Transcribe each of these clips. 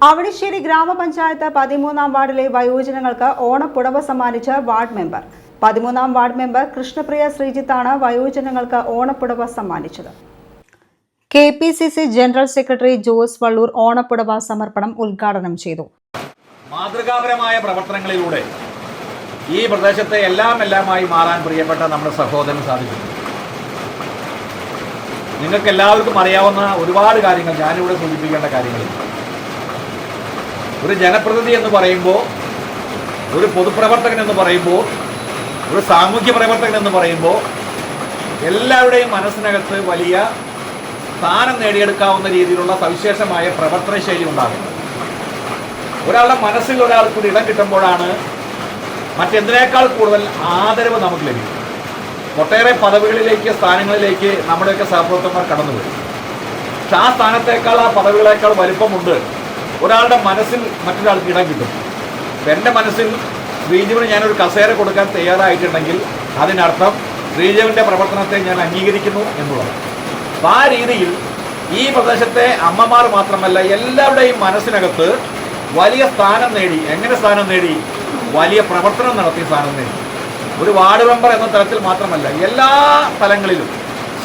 അവണിശ്ശേരി ഗ്രാമപഞ്ചായത്ത് 13-ാം വാർഡിലെ വയോജനങ്ങൾക്ക് ഓണപ്പുടവ സമ്മാനിച്ച വാർഡ് മെമ്പർ. 13-ാം വാർഡ് മെമ്പർ കൃഷ്ണപ്രിയ ശ്രീജിത്താണ് വയോജനങ്ങൾക്ക് ഓണപ്പുടവ സമ്മാനിച്ചത്. KPCC general secretary Jose Valloor ഓണപ്പുടവ സമർപ്പണം ഉദ്ഘാടനം ചെയ്തു. മാതൃകാപരമായ പ്രവർത്തനങ്ങളിലൂടെ ഈ പ്രദേശത്തെ എല്ലാമായി മാറാൻ പ്രിയപ്പെട്ട നമ്മുടെ സഹോദരൻ സാധിച്ചു. നിങ്ങൾക്ക് എല്ലാവർക്കും അറിയാവുന്ന ഒരുപാട് കാര്യങ്ങൾ ഞാനിവിടെ സൂചിപ്പിക്കേണ്ട കാര്യങ്ങളില്ല. ഒരു ജനപ്രതിനിധി എന്ന് പറയുമ്പോൾ, ഒരു പൊതുപ്രവർത്തകൻ എന്ന് പറയുമ്പോൾ, ഒരു സാമൂഹ്യ പ്രവർത്തകൻ എന്ന് പറയുമ്പോൾ എല്ലാവരുടെയും മനസ്സിനകത്ത് വലിയ സ്ഥാനം നേടിയെടുക്കാവുന്ന രീതിയിലുള്ള സവിശേഷമായ പ്രവർത്തന ശൈലി ഉണ്ടാകും. ഒരാളുടെ മനസ്സിൽ ഒരാൾക്കൊരു ഇടം കിട്ടുമ്പോഴാണ് മറ്റെന്തിനേക്കാൾ കൂടുതൽ ആദരവ് നമുക്ക് ലഭിക്കും. ഒട്ടേറെ പദവികളിലേക്ക്, സ്ഥാനങ്ങളിലേക്ക് നമ്മുടെയൊക്കെ സഹപ്രവർത്തകന്മാർ കടന്നുപോയി. പക്ഷെ ആ സ്ഥാനത്തേക്കാൾ, ആ പദവികളേക്കാൾ വലിപ്പമുണ്ട് ഒരാളുടെ മനസ്സിൽ മറ്റൊരാൾക്ക് ഇടം കിട്ടും. എൻ്റെ മനസ്സിൽ ശ്രീജീവന് ഞാനൊരു കസേര കൊടുക്കാൻ തയ്യാറായിട്ടുണ്ടെങ്കിൽ അതിനർത്ഥം ശ്രീജീവൻ്റെ പ്രവർത്തനത്തെ ഞാൻ അംഗീകരിക്കുന്നു എന്നുള്ളത്. അപ്പോൾ ആ രീതിയിൽ ഈ പ്രദേശത്തെ അമ്മമാർ മാത്രമല്ല, എല്ലാവരുടെയും മനസ്സിനകത്ത് വലിയ സ്ഥാനം നേടി. എങ്ങനെ സ്ഥാനം നേടി? വലിയ പ്രവർത്തനം നടത്തി സ്ഥാനം നേടി. ഒരു വാർഡ് മെമ്പർ എന്ന തലത്തിൽ മാത്രമല്ല, എല്ലാ തലങ്ങളിലും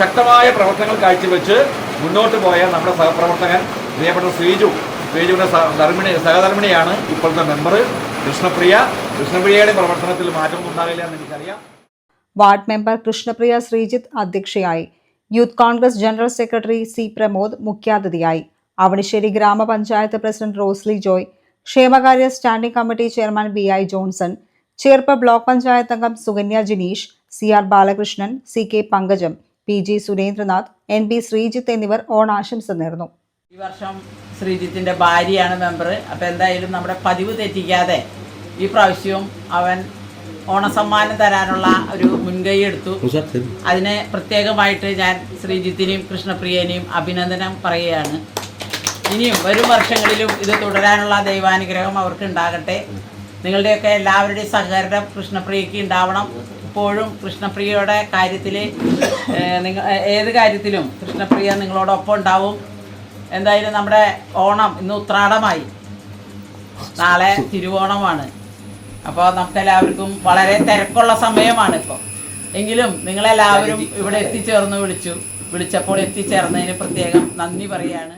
ശക്തമായ പ്രവർത്തനങ്ങൾ കാഴ്ചവെച്ച് മുന്നോട്ട് പോയ നമ്മുടെ സഹപ്രവർത്തകൻ പ്രിയപ്പെട്ട ശ്രീജുവിൻ്റെ സഹധർമ്മിണിയാണ് ഇപ്പോഴത്തെ മെമ്പർ കൃഷ്ണപ്രിയയുടെ പ്രവർത്തനത്തിൽ മാറ്റമൊന്നും ഉണ്ടാകില്ല എന്ന് എനിക്കറിയാം. വാർഡ് മെമ്പർ കൃഷ്ണപ്രിയ ശ്രീജിത്ത് അധ്യക്ഷയായി. Youth Congress general secretary C. Pramod മുഖ്യാതിഥിയായി. അവണിശ്ശേരി ഗ്രാമപഞ്ചായത്ത് പ്രസിഡന്റ് റോസ്ലി ജോയ്, ക്ഷേമകാര്യ standing committee chairman VI Johnson, Cherpu block panchayat അംഗം സുകന്യ ജിനീഷ്, CR ബാലകൃഷ്ണൻ, CK പങ്കജം, PG സുരേന്ദ്രനാഥ്, NB ശ്രീജിത്ത് എന്നിവർ ഓണാശംസ നേർന്നു. ഈ വർഷം ശ്രീജിത്തിന്റെ ഭാര്യയാണ് മെമ്പർ. അപ്പോൾ എന്തായാലും നമ്മുടെ പതിവ് തെറ്റിക്കാതെ ഈ പ്രാവശ്യവും അവൻ ഓണസമ്മാനം തരാനുള്ള ഒരു മുൻകൈ എടുത്തു. അതിനെ പ്രത്യേകമായിട്ട് ഞാൻ ശ്രീജിത്തിനെയും കൃഷ്ണപ്രിയനെയും അഭിനന്ദനം പറയുകയാണ്. ഇനിയും വരും വർഷങ്ങളിലും ഇത് തുടരാനുള്ള ദൈവാനുഗ്രഹം അവർക്ക് ഉണ്ടാകട്ടെ. നിങ്ങളുടെയൊക്കെ എല്ലാവരുടെയും സഹകരണം കൃഷ്ണപ്രിയയ്ക്ക് ഉണ്ടാവണം. ഇപ്പോഴും കൃഷ്ണപ്രിയയുടെ കാര്യത്തിൽ, ഏത് കാര്യത്തിലും കൃഷ്ണപ്രിയ നിങ്ങളോടൊപ്പം ഉണ്ടാവും. എന്തായാലും നമ്മുടെ ഓണം ഇന്ന് ഉത്രാടമായി, നാളെ തിരുവോണമാണ്. അപ്പോൾ നമുക്കെല്ലാവർക്കും വളരെ തിരക്കുള്ള സമയമാണ് ഇപ്പോൾ. എങ്കിലും നിങ്ങളെല്ലാവരും ഇവിടെ എത്തിച്ചേർന്ന് വിളിച്ചപ്പോൾ എത്തിച്ചേർന്നതിന് പ്രത്യേകം നന്ദി പറയുകയാണ്.